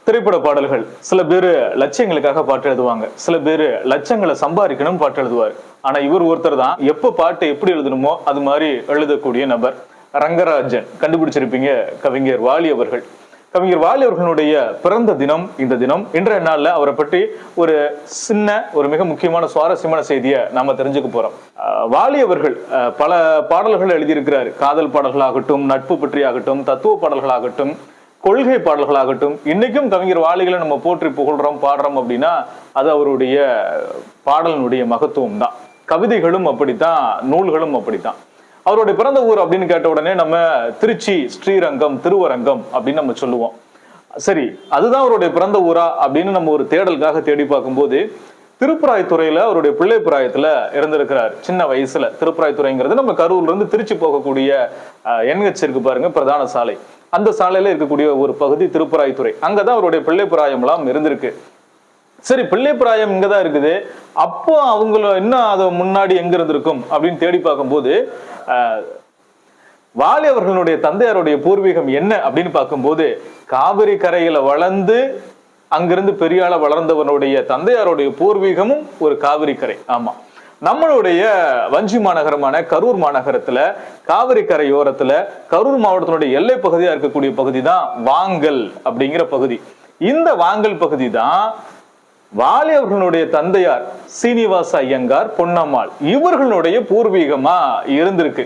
திரைப்பட பாடல்கள் சில பேரு லட்சியங்களுக்காக பாட்டு எழுதுவாங்க, சில பேரு லட்சங்களை சம்பாதிக்கணும் பாட்டு எழுதுவார். ஆனா இவர் ஒருத்தர் தான் எப்ப பாட்டு எப்படி எழுதணுமோ அது மாதிரி எழுதக்கூடிய நபர். ரங்கராஜன் கண்டுபிடிச்சிருப்பீங்க, கவிஞர் வாலி அவர்கள். கவிஞர் வாலி அவர்களுடைய பிறந்த தினம் இந்த தினம். இன்றைய நாள்ல அவரை பற்றி ஒரு சின்ன ஒரு மிக முக்கியமான சுவாரஸ்யமான செய்தியை நாம தெரிஞ்சுக்க போறோம். வாலி அவர்கள் பல பாடல்கள் எழுதியிருக்கிறார். காதல் பாடல்களாகட்டும், நட்பு பற்றி ஆகட்டும், தத்துவ பாடல்களாகட்டும், கொள்கை பாடல்களாகட்டும். இன்னைக்கும் கவிஞர் வாலிகளை நம்ம போற்றி புகழ்றோம், பாடுறோம் அப்படின்னா அது அவருடைய பாடலினுடைய மகத்துவம் தான். கவிதைகளும் அப்படித்தான், நூல்களும் அப்படித்தான். அவருடைய பிறந்த ஊர் அப்படின்னு கேட்ட உடனே நம்ம திருச்சி, ஸ்ரீரங்கம், திருவரங்கம் அப்படின்னு நம்ம சொல்லுவோம். சரி, அதுதான் அவருடைய பிறந்த ஊரா அப்படின்னு நம்ம ஒரு தேடலுக்காக தேடி பார்க்கும்போது திருப்பராய்த்துறையில அவருடைய பிள்ளை பிராயத்துல இருந்திருக்கிறார். சின்ன வயசுல. திருப்பராய்த்துறைங்கிறது நம்ம கரூர்ல இருந்து திருச்சி போகக்கூடிய NH இருக்கு பாருங்க, பிரதான சாலை. அந்த சாலையில இருக்கக்கூடிய ஒரு பகுதி திருப்பராய்த்துறை. அங்கதான் அவருடைய பிள்ளை பிராயம் எல்லாம் இருந்திருக்கு. சரி, பிள்ளை பிராயம் இங்கதான் இருக்குது. அப்போ அவங்கள இன்னும் அதை முன்னாடி எங்க இருந்திருக்கும் அப்படின்னு தேடி பார்க்கும்போது வாலி அவர்களுடைய தந்தையாருடைய பூர்வீகம் என்ன அப்படின்னு பார்க்கும்போது காவிரி கரையில வளர்ந்து அங்கிருந்து பெரியாள வளர்ந்தவனுடைய தந்தையாருடைய பூர்வீகமும் ஒரு காவிரி கரை. ஆமா, நம்மளுடைய வஞ்சி மாநகரமான கரூர் மாநகரத்துல காவிரி கரையோரத்துல கரூர் மாவட்டத்தினுடைய எல்லை பகுதியா இருக்கக்கூடிய பகுதி தான் வாங்கல் அப்படிங்கிற பகுதி. இந்த வாங்கல் பகுதி தான் வாலி அவர்களுடைய தந்தையார் சீனிவாச ஐயங்கார், பொன்னம்மாள் இவர்களுடைய பூர்வீகமா இருந்திருக்கு.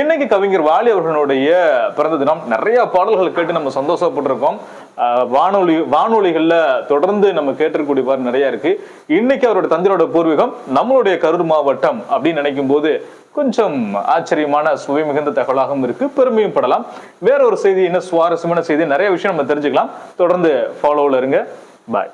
இன்னைக்கு கவிஞர் வாலி அவர்களுடைய பிறந்த தினம். நிறைய பாடல்கள் கேட்டு நம்ம சந்தோஷப்பட்டிருக்கோம். வானொலிகள்ல தொடர்ந்து நம்ம கேட்டிருக்கக்கூடிய நிறைய இருக்கு. இன்னைக்கு அவருடைய தந்தையோட பூர்வீகம் நம்மளுடைய கரூர் மாவட்டம் அப்படின்னு நினைக்கும் போது கொஞ்சம் ஆச்சரியமான சுவை மிகுந்த தகவலாகவும் இருக்கு, பெருமையும் படலாம். வேற ஒரு செய்தி, என்ன சுவாரஸ்யமான செய்தி, நிறைய விஷயம் நம்ம தெரிஞ்சுக்கலாம். தொடர்ந்து ஃபாலோவில் இருங்க. பாய்.